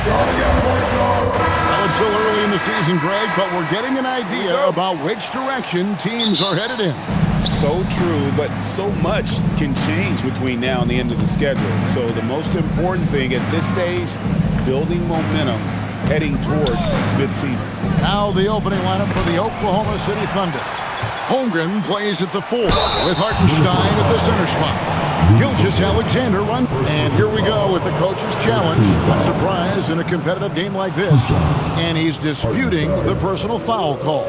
Well, it's still early in the season, Greg, but we're getting an idea about which direction teams are headed in. So true, but so much can change between now and the end of the schedule. So the most important thing at this stage, building momentum heading towards midseason. Now the opening lineup for the Oklahoma City Thunder. Holmgren plays at the 4 with Hartenstein at the center spot. Gilgeous-Alexander runs. And here we go with the coach's challenge. What surprise in a competitive game like this. And he's disputing the personal foul call.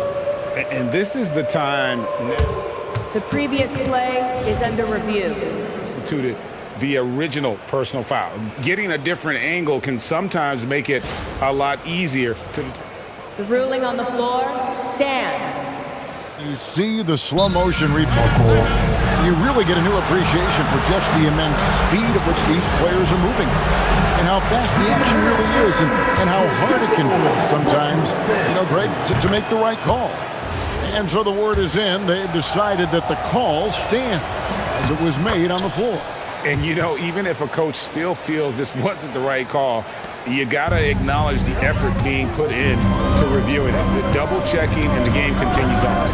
And this is the time The previous play is under review. Instituted the original personal foul. Getting a different angle can sometimes make it a lot easier to... The ruling on the floor stands. You see the slow motion replay. You really get a new appreciation for just the immense speed at which these players are moving and how fast the action really is and how hard it can be sometimes, Greg, to make the right call. And so the word is in. They've decided that the call stands as it was made on the floor. And, even if a coach still feels this wasn't the right call, you got to acknowledge the effort being put in to reviewing it. The double-checking, and the game continues on.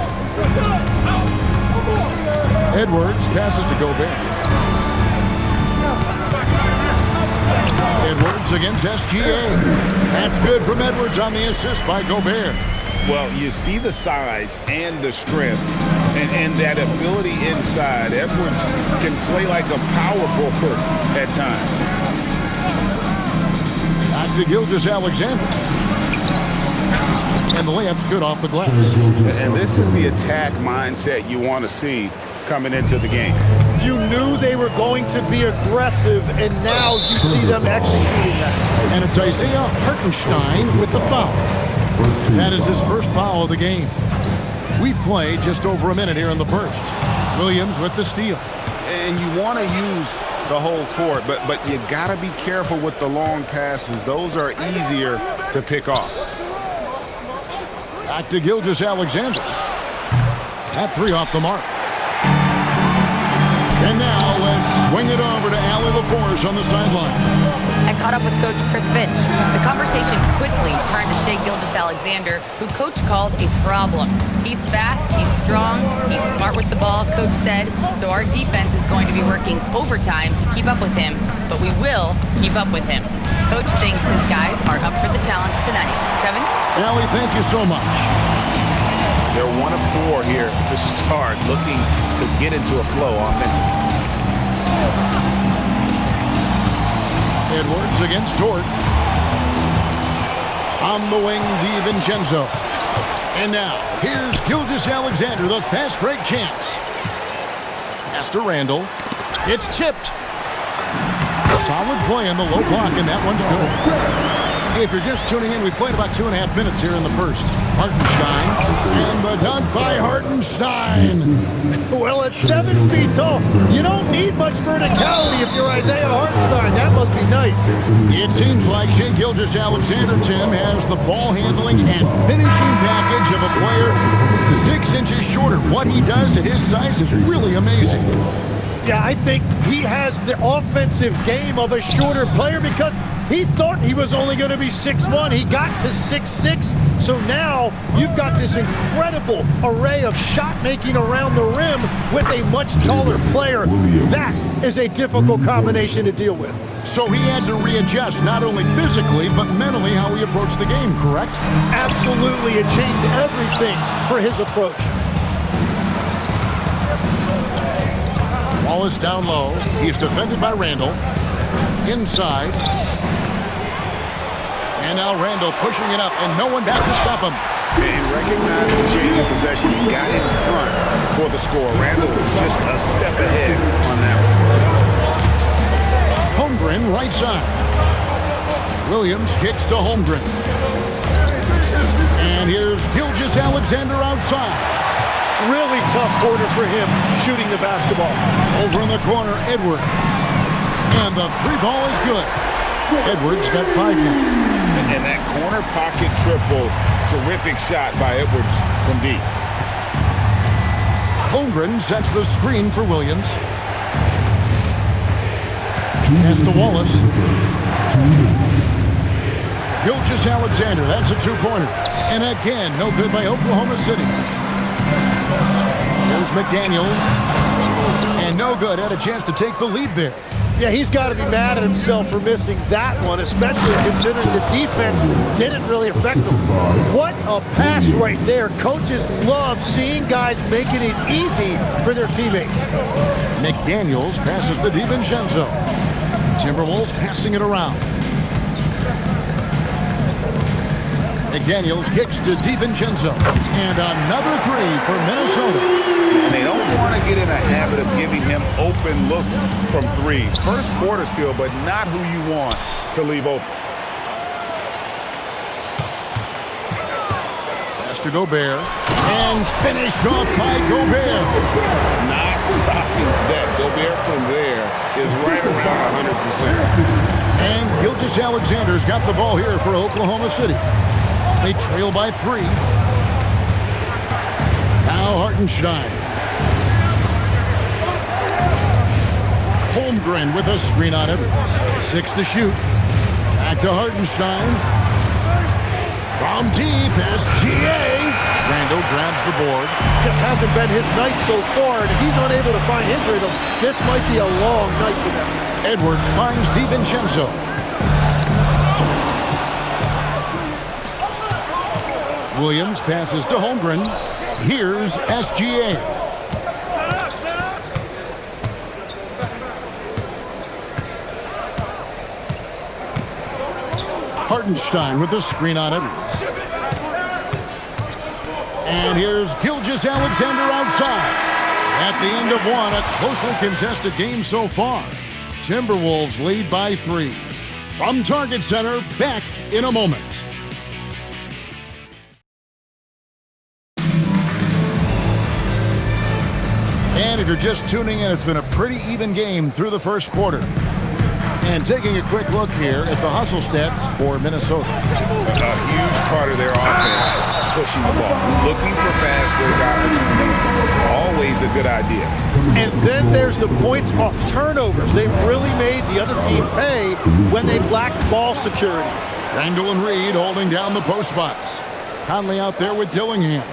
Edwards passes to Gobert. Edwards against SGA. That's good from Edwards on the assist by Gobert. Well, you see the size and the strength and that ability inside. Edwards can play like a power forward at times. Back to Gilgeous-Alexander. And the layup's good off the glass. And this is the attack mindset you want to see coming into the game. You knew they were going to be aggressive, and now you see them executing that. And it's Isaiah Hartenstein with the foul. That is his first foul of the game. We've played just over a minute here in the first. Williams with the steal. And you want to use the whole court, but you got to be careful with the long passes. Those are easier to pick off. Back to Gilgeous-Alexander. That 3 off the mark. And now let's swing it over to Allie LaForce on the sideline. I caught up with Coach Chris Finch. The conversation quickly turned to Shai Gilgeous-Alexander, who Coach called a problem. He's fast, he's strong, he's smart with the ball, Coach said, so our defense is going to be working overtime to keep up with him, but we will keep up with him. Coach thinks his guys are up for the challenge tonight. Kevin? Allie, thank you so much. They're 1 of 4 here to start, looking to get into a flow offensively. Edwards against Dort. On the wing, DiVincenzo. And now, here's Gilgeous-Alexander, the fast break chance. Pass to Randall. It's tipped. Solid play in the low block, and that one's good. If you're just tuning in, we've played about 2.5 minutes here in the first. Hartenstein, and the dunk by Hartenstein. Well, at 7 feet tall, you don't need much verticality if you're Isaiah Hartenstein. That must be nice. It seems like Shai Gilgeous-Alexander, Tim, has the ball handling and finishing package of a player 6 inches shorter. What he does at his size is really amazing. Yeah, I think he has the offensive game of a shorter player because he thought he was only going to be 6'1". He got to 6'6". So now you've got this incredible array of shot making around the rim with a much taller player. That is a difficult combination to deal with. So he had to readjust not only physically but mentally how he approached the game, correct? Absolutely. It changed everything for his approach. Wallace down low. He's defended by Randall. Inside. And now Randall pushing it up, and no one back to stop him. And recognize the change of possession. He got in front for the score. Randall was just a step ahead on that one. Holmgren right side. Williams kicks to Holmgren. And here's Gilgeous-Alexander outside. Really tough quarter for him shooting the basketball. Over in the corner, Edwards. And the 3 ball is good. Edwards got 5 now. And that corner pocket triple, terrific shot by Edwards from deep. Holmgren sets the screen for Williams. Pass to Wallace. Gilgeous-Alexander. That's a two-pointer. And again, no good by Oklahoma City. Here's McDaniels. And no good. Had a chance to take the lead there. Yeah, he's got to be mad at himself for missing that one, especially considering the defense didn't really affect him. What a pass right there. Coaches love seeing guys making it easy for their teammates. McDaniels passes to DiVincenzo. Timberwolves passing it around. McDaniels kicks to DiVincenzo. And another three for Minnesota. And they don't want to get in a habit of giving him open looks from three. First quarter still, but not who you want to leave open. Pass to Gobert. And finished off by Gobert. Not stopping that. Gobert from there is right around 100%. And Gilgeous-Alexander's got the ball here for Oklahoma City. They trail by 3. Now Hartenstein. Holmgren with a screen on Edwards. 6 to shoot. Back to Hartenstein. From deep, SGA. Randall grabs the board. Just hasn't been his night so far, and if he's unable to find his rhythm, this might be a long night for them. Edwards finds DiVincenzo. Williams passes to Holmgren. Here's SGA. Hartenstein with a screen on Edwards. And here's Gilgeous-Alexander outside. At the end of one, a closely contested game so far. Timberwolves lead by 3. From Target Center, back in a moment. And if you're just tuning in, it's been a pretty even game through the first quarter. And taking a quick look here at the hustle stats for Minnesota. A huge part of their offense, pushing the ball. Looking for fast break opportunities. Always a good idea. And then there's the points off turnovers. They've really made the other team pay when they've lacked ball security. Randall and Reed holding down the post spots. Conley out there with Dillingham.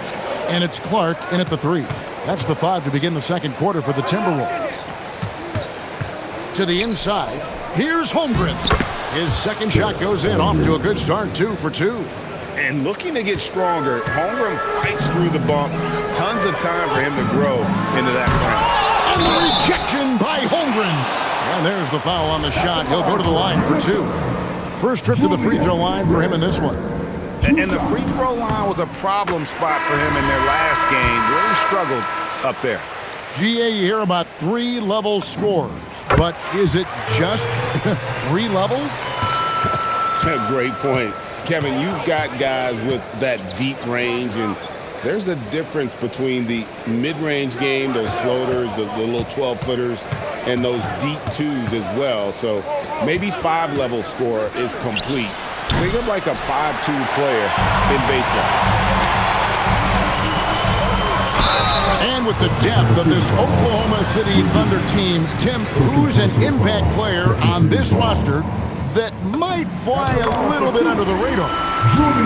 And it's Clark in at the 3. That's the 5 to begin the second quarter for the Timberwolves. To the inside, here's Holmgren. His second shot goes in, off to a good start, 2 for 2. And looking to get stronger, Holmgren fights through the bump. Tons of time for him to grow into that frame. And the rejection by Holmgren. And there's the foul on the shot. He'll go to the line for 2. First trip to the free throw line for him in this one. And the free throw line was a problem spot for him in their last game. Really struggled up there. GA, you hear about 3 level scores, but is it just 3 levels? Great point. Kevin, you've got guys with that deep range, and there's a difference between the mid-range game, those floaters, the little 12-footers, and those deep 2s as well. So maybe 5-level score is complete. Think of like a 5-2 player in baseball. And with the depth of this Oklahoma City Thunder team, Tim, who's an impact player on this roster that might fly a little bit under the radar?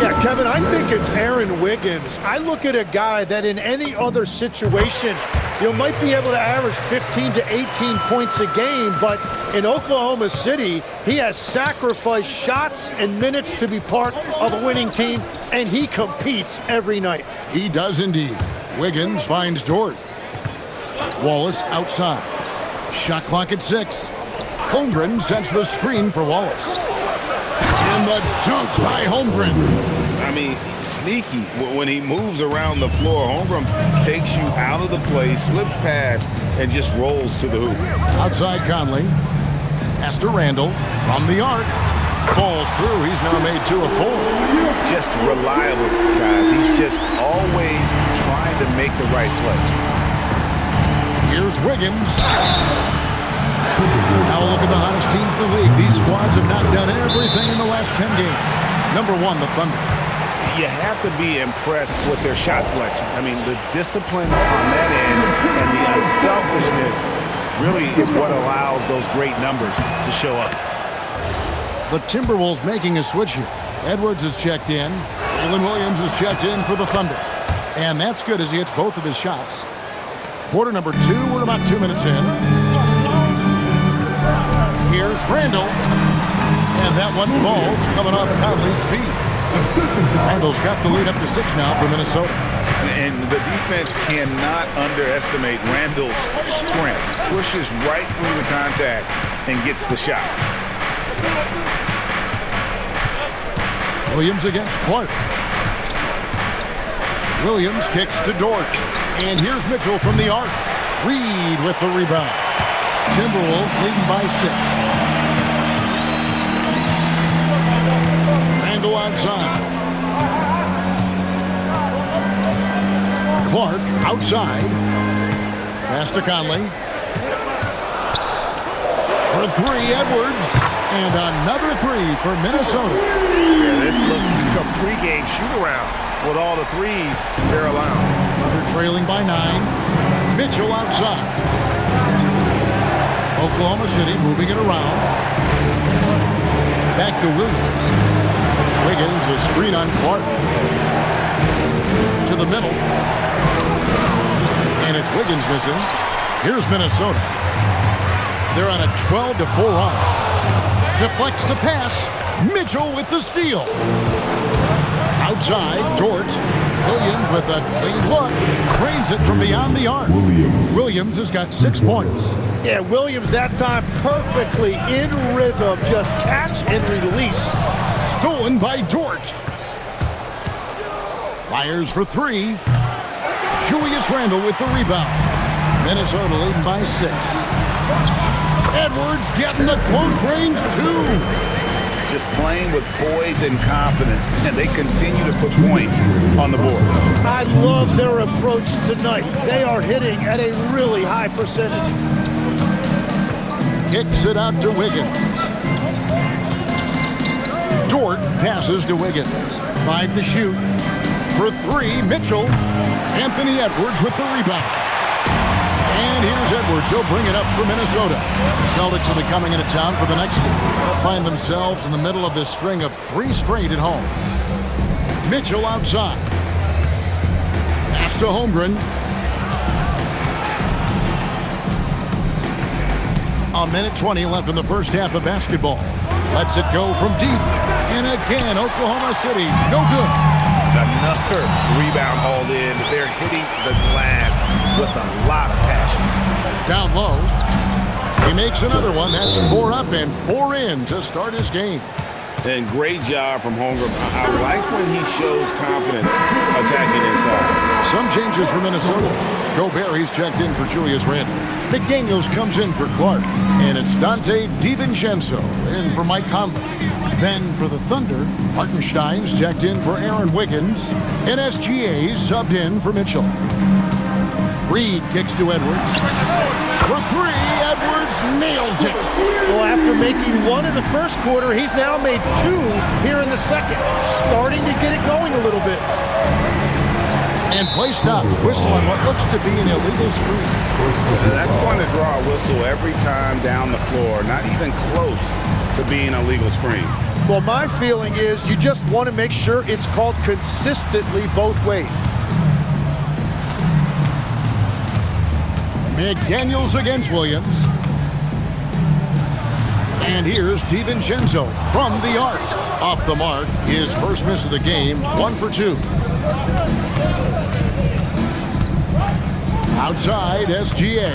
Yeah, Kevin, I think it's Aaron Wiggins. I look at a guy that in any other situation, might be able to average 15 to 18 points a game, but in Oklahoma City, he has sacrificed shots and minutes to be part of a winning team, and he competes every night. He does indeed. Wiggins finds Dort. Wallace outside. Shot clock at 6. Holmgren sets the screen for Wallace. And the dunk by Holmgren. I mean, sneaky. When he moves around the floor, Holmgren takes you out of the play, slips past, and just rolls to the hoop. Outside Conley. Pass to Randall. From the arc. Falls through. He's now made 2 of 4. Just reliable, guys. He's just always trying to make the right play. Here's Wiggins. Now look at the hottest teams in the league. These squads have knocked down everything in the last 10 games. Number 1, the Thunder. You have to be impressed with their shot selection. I mean, the discipline on that end and the unselfishness really is what allows those great numbers to show up. The Timberwolves making a switch here. Edwards is checked in. Jalen Williams is checked in for the Thunder. And that's good as he hits both of his shots. Quarter number 2, we're about 2 minutes in. Here's Randall. And that one falls coming off Conley's feet. Randall's got the lead up to 6 now for Minnesota. And the defense cannot underestimate Randall's strength. Pushes right through the contact and gets the shot. Williams against Clark. Williams kicks to Dort. And here's Mitchell from the arc. Reed with the rebound. Timberwolves leading by 6. Randall outside. Clark outside. Pass to Conley. For 3, Edwards. And another 3 for Minnesota. Yeah, this looks like a pregame shoot-around with all the threes they're allowing. Thunder trailing by 9. Mitchell outside. Oklahoma City moving it around. Back to Williams. Wiggins, a screen on Clark. To the middle. And it's Wiggins missing. Here's Minnesota. They're on a 12-4 run. Deflects the pass. Mitchell with the steal. Outside, Dort. Williams with a clean look. Drains it from beyond the arc. Williams has got 6 points. Yeah, Williams that time perfectly in rhythm. Just catch and release. Stolen by Dort. Fires for 3. Julius Randle with the rebound. Minnesota leading by 6. Edwards getting the close range 2. Just playing with poise and confidence, and they continue to put points on the board. I love their approach tonight. They are hitting at a really high percentage. Kicks it out to Wiggins. Dort passes to Wiggins. 5 to shoot. For 3, Mitchell. Anthony Edwards with the rebound. And here's Edwards. He'll bring it up for Minnesota. The Celtics will be coming into town for the next game. They'll find themselves in the middle of this string of 3 straight at home. Mitchell outside. Pass to Holmgren. A minute 20 left in the first half of basketball. Lets it go from deep. And again, Oklahoma City, no good. Another rebound hauled in. They're hitting the glass with a lot of passion. Down low. He makes another one. That's 4 up and 4 in to start his game. And great job from Holmgren. I like when he shows confidence attacking inside. Some changes for Minnesota. Gobert, he's checked in for Julius Randle. McDaniels comes in for Clark. And it's Dante DiVincenzo in for Mike Conley. Then for the Thunder, Hartenstein's checked in for Aaron Wiggins. And SGA's subbed in for Mitchell. Reed kicks to Edwards. For 3, Edwards nails it. Well, after making 1 in the first quarter, he's now made 2 here in the second. Starting to get it going a little bit. And play stops. Whistle on what looks to be an illegal screen. That's going to draw a whistle every time down the floor. Not even close to being a legal screen. Well, my feeling is you just want to make sure it's called consistently both ways. McDaniels against Williams. And here's DiVincenzo from the arc. Off the mark, his first miss of the game, 1 for 2. Outside, SGA.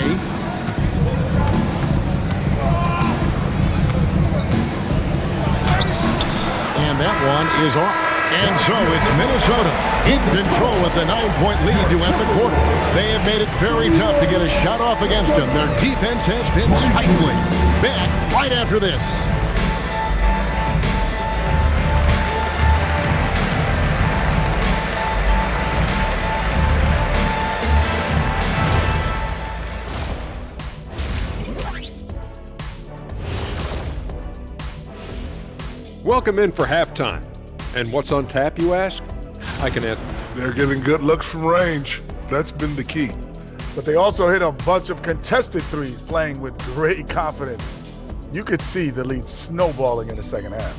And that one is off. And so it's Minnesota in control with the 9-point lead to end the quarter. They have made it very tough to get a shot off against them. Their defense has been stifling. Back right after this. Welcome in for halftime. And what's on tap, you ask? I can answer. They're getting good looks from range. That's been the key. But they also hit a bunch of contested threes, playing with great confidence. You could see the lead snowballing in the second half.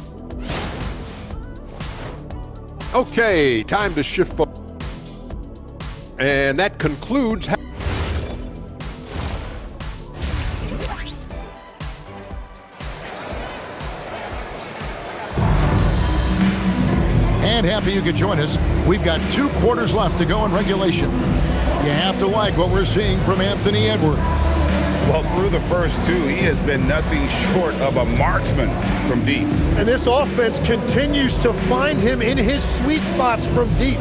Okay, time to shift focus. And that concludes. And happy you could join us. We've got 2 quarters left to go in regulation. You have to like what we're seeing from Anthony Edwards. Well, through the first 2, he has been nothing short of a marksman from deep. And this offense continues to find him in his sweet spots from deep.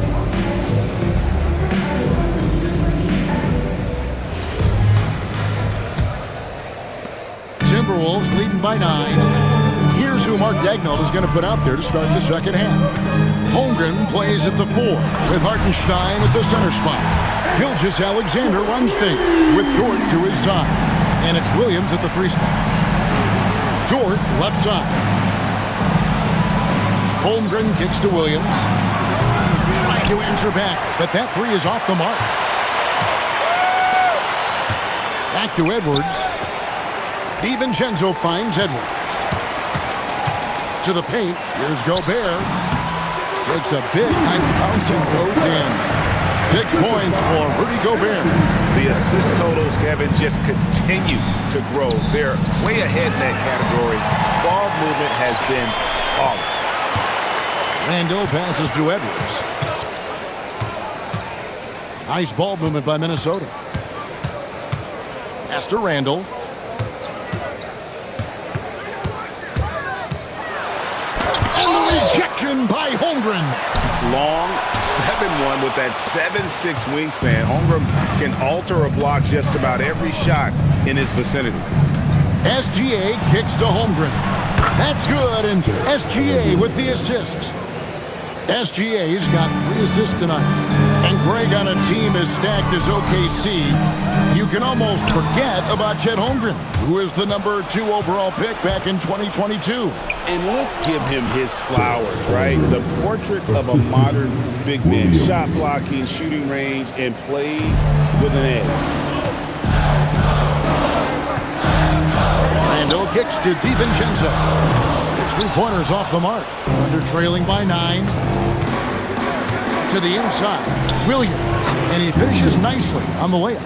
Timberwolves leading by 9. Here's who Mark Daigneault is going to put out there to start the second half. Holmgren plays at the 4 with Hartenstein at the center spot. Gilgeous-Alexander runs things with Dort to his side. And it's Williams at the 3 spot. Dort left side. Holmgren kicks to Williams. Trying to answer back, but that 3 is off the mark. Back to Edwards. DiVincenzo finds Edwards. To the paint. Here's Gobert. Takes a big high bounce and goes in. 6 points for Rudy Gobert. The assist totals, Kevin, just continue to grow. They're way ahead in that category. Ball movement has been flawless. Randle passes to Edwards. Nice ball movement by Minnesota. Pass to Randle. Rejection by Holmgren. Long 7-1 with that 7'6" wingspan. Holmgren can alter a block just about every shot in his vicinity. SGA kicks to Holmgren. That's good, and SGA with the assist. SGA's got 3 assists tonight. And Greg, on a team as stacked as OKC, you can almost forget about Chet Holmgren, who is the number 2 overall pick back in 2022. And let's give him his flowers, right? The portrait of a modern big man. Shot blocking, shooting range, and plays with an edge. Randle kicks to DiVincenzo. His 3-pointers off the mark. Under trailing by 9. To the inside. Williams. And he finishes nicely on the layup.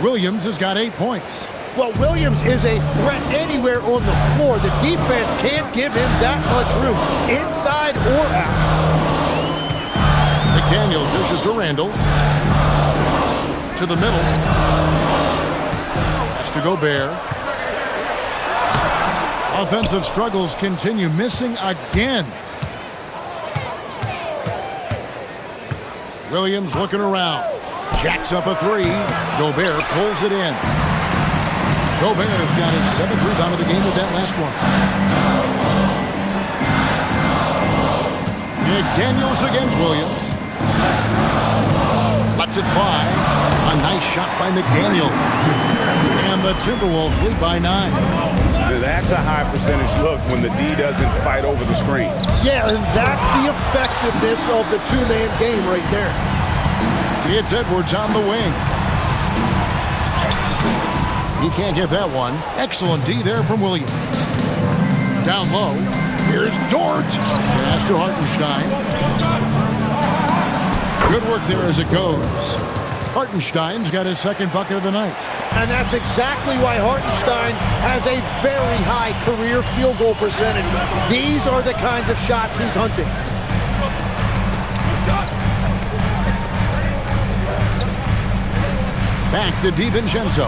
Williams has got 8 points. Well, Williams is a threat anywhere on the floor. The defense can't give him that much room, inside or out. McDaniels dishes to Randle. To the middle. Has to Gobert. Offensive struggles continue, missing again. Williams looking around. Jacks up a 3. Gobert pulls it in. Gobert has got his 7th rebound of the game with that last one. McDaniels against Williams. Lets it fly. A nice shot by McDaniels. And the Timberwolves lead by 9. That's a high percentage look when the D doesn't fight over the screen. Yeah, and that's the effectiveness of the 2-man game right there. It's Edwards on the wing. He can't get that one. Excellent D there from Williams. Down low. Here's Dort. Pass to Hartenstein. Good work there as it goes. Hartenstein's got his 2nd bucket of the night. And that's exactly why Hartenstein has a very high career field goal percentage. These are the kinds of shots he's hunting. Back to DiVincenzo.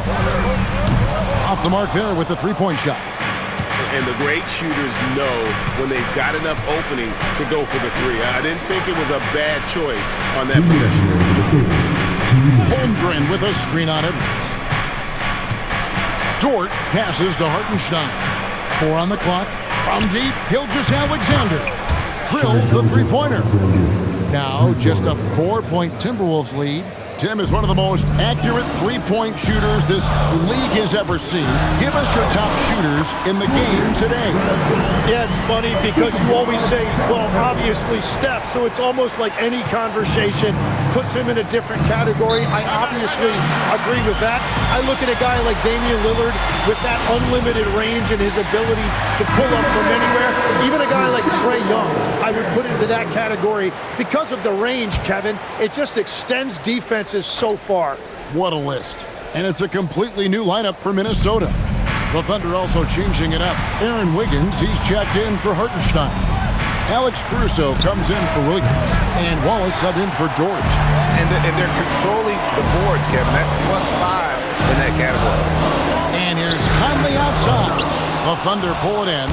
Off the mark there with the 3-point shot. And the great shooters know when they've got enough opening to go for the 3. I didn't think it was a bad choice on that possession. Holmgren with a screen on Edwards. Dort passes to Hartenstein. 4 on the clock. From deep, Gilgeous-Alexander drills the 3-pointer. Now just a 4-point Timberwolves lead. Tim is one of the most accurate 3-point shooters this league has ever seen. Give us your top shooters in the game today. Yeah, it's funny because you always say, well, obviously Steph, so it's almost like any conversation puts him in a different category. I obviously agree with that. I look at a guy like Damian Lillard with that unlimited range and his ability to pull up from anywhere. Even a guy like Trae Young, I would put into that category because of the range, Kevin. It just extends defenses so far. What a list. And it's a completely new lineup for Minnesota. The Thunder also changing it up. Aaron Wiggins, he's checked in for Hartenstein. Alex Caruso comes in for Williams. And Wallace subbed in for George. And they're controlling the boards, Kevin. That's +5 in that category. And here's Conley outside. The Thunder pull it in.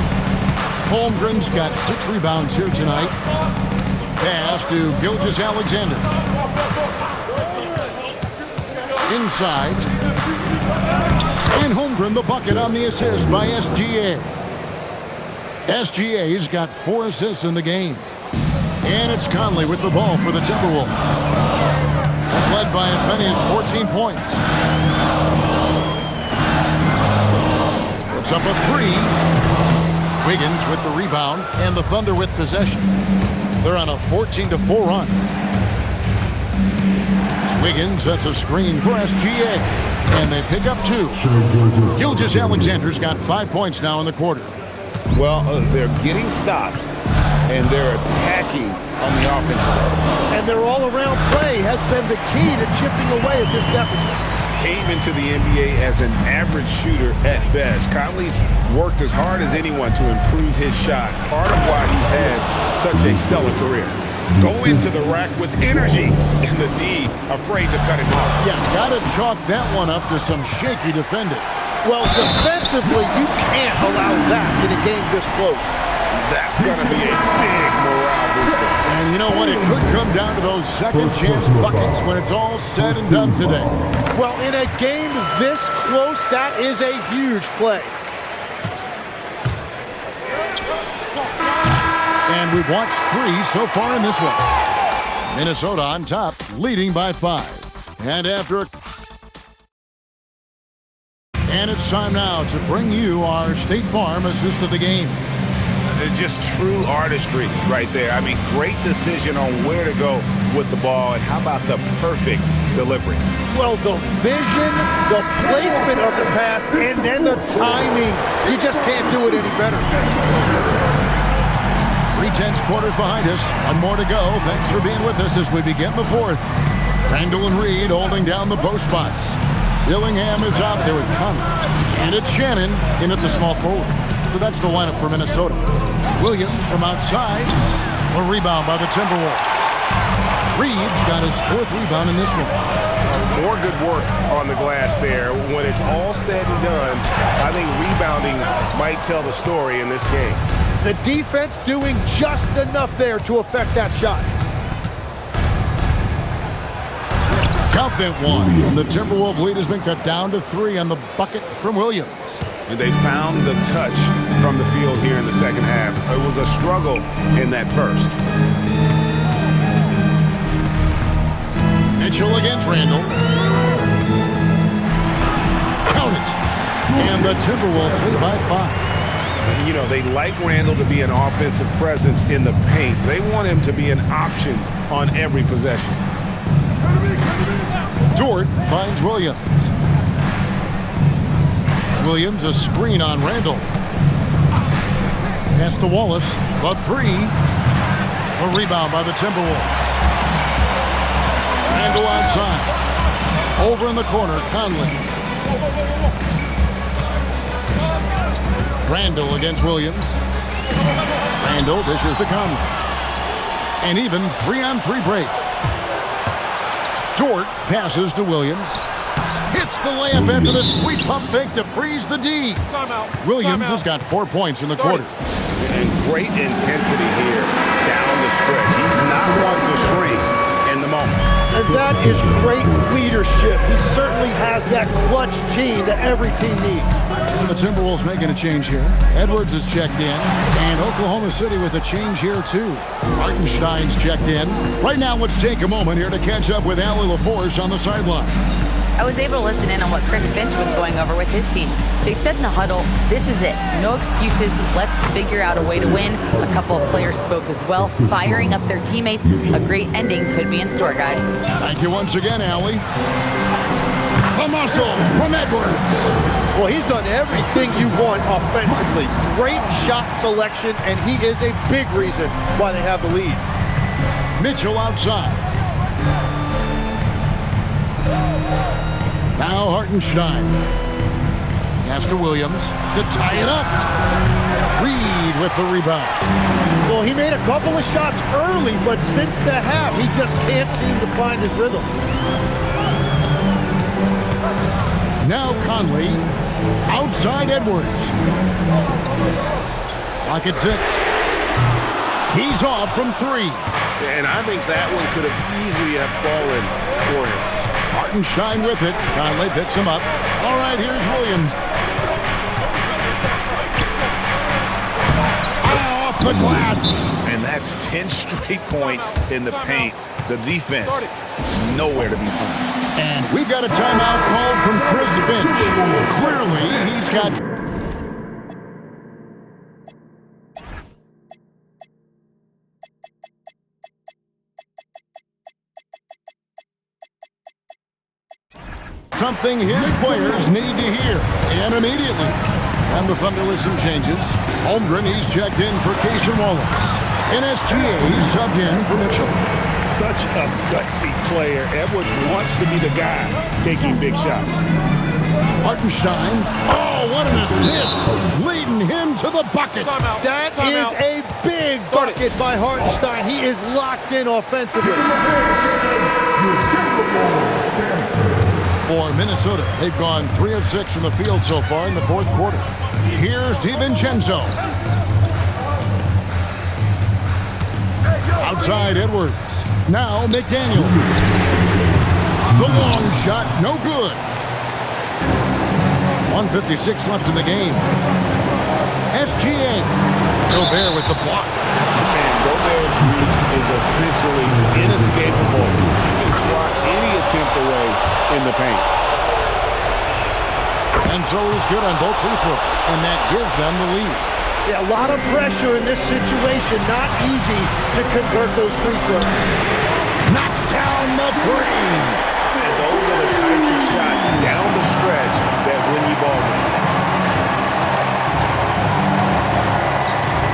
Holmgren's got 6 rebounds here tonight. Pass to Gilgeous-Alexander. Inside. And Holmgren the bucket on the assist by SGA. SGA's got 4 assists in the game. And it's Conley with the ball for the Timberwolves. Led by as many as 14 points. Puts up a 3. Wiggins with the rebound and the Thunder with possession. They're on a 14-4 run. Wiggins sets a screen for SGA. And they pick up 2. Gilgeous-Alexander's got 5 points now in the quarter. Well, they're getting stops, and they're attacking on the offensive end. And their all-around play has been the key to chipping away at this deficit. Came into the NBA as an average shooter at best. Conley's worked as hard as anyone to improve his shot, part of why he's had such a stellar career. Go into the rack with energy, and the D afraid to cut it off. Yeah, gotta chalk that one up to some shaky defending. Well, defensively, you can't allow that in a game this close. That's going to be a big morale booster. And you know what? It could come down to those second chance buckets when it's all said and done today. Well, in a game this close, that is a huge play. And we've watched 3 so far in this one. Minnesota on top, leading by 5. And it's time now to bring you our State Farm assist of the game. Just true artistry right there. I mean, great decision on where to go with the ball, and how about the perfect delivery? Well, the vision, the placement of the pass, and then the timing. You just can't do it any better. 3/10 quarters behind us. 1 more to go. Thanks for being with us as we begin the 4th. Randall and Reed holding down the post spots. Dillingham is out there with Conley. And it's Shannon in at the small forward. So that's the lineup for Minnesota. Williams from outside. A rebound by the Timberwolves. Reeves got his 4th rebound in this one. More good work on the glass there. When it's all said and done, I think rebounding might tell the story in this game. The defense doing just enough there to affect that shot. Count that 1. And the Timberwolves lead has been cut down to 3 on the bucket from Williams. And they found the touch from the field here in the second half. It was a struggle in that first. Mitchell against Randall. Count it. And the Timberwolves lead by 5. You know, they like Randall to be an offensive presence in the paint. They want him to be an option on every possession. Dort finds Williams. Williams a screen on Randall. Pass to Wallace. The 3. A rebound by the Timberwolves. Randall outside. Over in the corner, Conley. Randall against Williams. Randall dishes to Conley. An even 3-on-3 break. Dort passes to Williams. Hits the layup after the sweet pump fake to freeze the D. Williams has got 4 points in the quarter. And great intensity here down the stretch. He's not one to shrink in the moment. And that is great leadership. He certainly has that clutch gene that every team needs. And the Timberwolves making a change here. Edwards is checked in. And Oklahoma City with a change here too. Hartenstein's checked in. Right now, let's take a moment here to catch up with Allie LaForce on the sideline. I was able to listen in on what Chris Finch was going over with his team. They said in the huddle, this is it. No excuses. Let's figure out a way to win. A couple of players spoke as well, firing up their teammates. A great ending could be in store, guys. Thank you once again, Allie. The muscle from Edwards. Well, he's done everything you want offensively. Great shot selection, and he is a big reason why they have the lead. Mitchell outside. Now Hartenstein. Pass to Williams to tie it up. Reed with the rebound. Well, he made a couple of shots early, but since the half, he just can't seem to find his rhythm. Now Conley. Outside Edwards. Lock at 6. He's off from 3. And I think that one could have easily have fallen for him. Hartenstein with it. Conley picks him up. All right, here's Williams. Off the glass. And that's 10 straight points in the paint. The defense, nowhere to be found. And we've got a timeout called from Chris Finch. Clearly, he's got... something his players need to hear, and immediately. And the Thunder with some changes. Holmgren, he's checked in for Cason Wallace. And SGA, he's subbed in for Mitchell. Such a gutsy player. Edwards wants to be the guy taking big shots. Hartenstein, oh, what an assist, leading him to the bucket. That is a big bucket by Hartenstein. He is locked in offensively. For Minnesota, they've gone 3 of 6 from the field so far in the fourth quarter. Here's DiVincenzo. Outside Edwards. Now McDaniel. The long shot, no good. 1:56 left in the game. SGA. Gobert with the block. And Gobert's reach is essentially inescapable. He can swat any attempt away in the paint. And so he's good on both free throws, and that gives them the lead. Yeah, a lot of pressure in this situation. Not easy to convert those free throws. Knocks down the 3. And those are the types of shots down the stretch that win you ball games.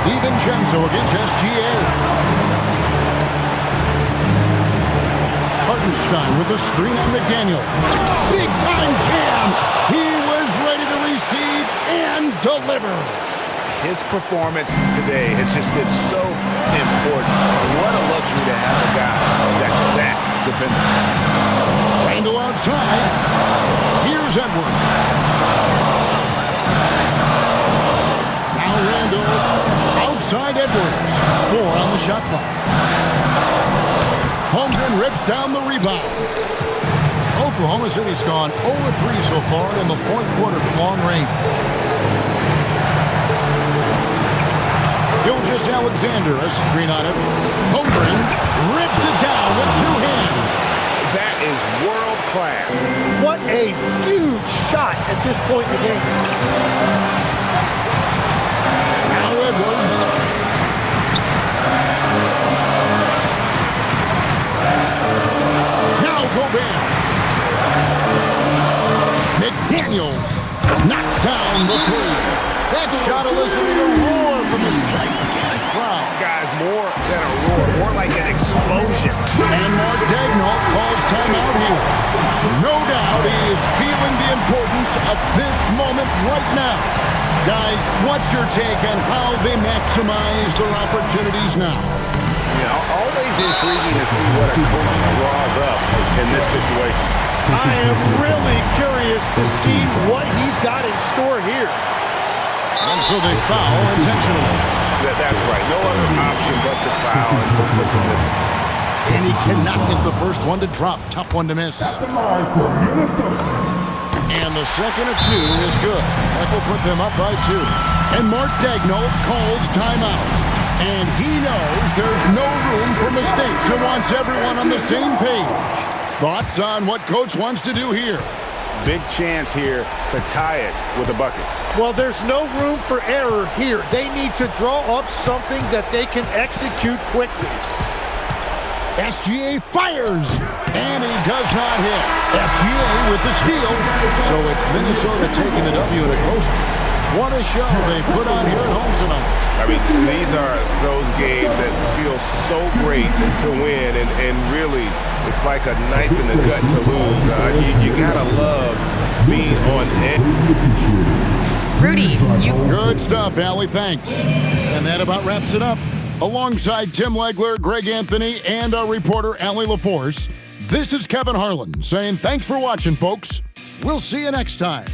DiVincenzo against SGA. Hartenstein with a screen on McDaniel. Big time jam. He was ready to receive and deliver. His performance today has just been so important. What a luxury to have a guy that's that dependable. Randle outside. Here's Edwards. Now Randle outside Edwards. 4 on the shot clock. Holmgren rips down the rebound. Oklahoma City's gone 0-3 so far in the fourth quarter from long range. Gilgeous-Alexander, a screen on Edwards. Holmgren rips it down with 2 hands. That is world class. What a huge shot at this point in the game. Now Edwards. Now Gobert. McDaniels knocks down the 3. That shot eliciting a roar from this gigantic crowd. Guys, more than a roar, more like an explosion. And Mark Daigneault calls timeout here. No doubt he is feeling the importance of this moment right now. Guys, what's your take on how they maximize their opportunities now? Yeah, always intriguing to see what a coach draws up in this situation. I am really curious to see what he's got in store here. And so they foul intentionally. That's right. No other option but to foul and hope for some misses. And he cannot get the first one to drop. Tough one to miss. And the second of 2 is good. That will put them up by 2. And Mark Daigneault calls timeout. And he knows there's no room for mistakes and wants everyone on the same page. Thoughts on what Coach wants to do here? Big chance here to tie it with a bucket. Well, there's no room for error here. They need to draw up something that they can execute quickly. SGA fires, and he does not hit. SGA with the steal. So it's Minnesota taking the W in a close one. What a show they put on here at home tonight. I mean, these are those games that feel so great to win, and really, it's like a knife in the gut to lose. You gotta love being on edge. Rudy, Good stuff, Allie. Thanks. And that about wraps it up. Alongside Tim Legler, Greg Anthony, and our reporter, Allie LaForce, this is Kevin Harlan saying thanks for watching, folks. We'll see you next time.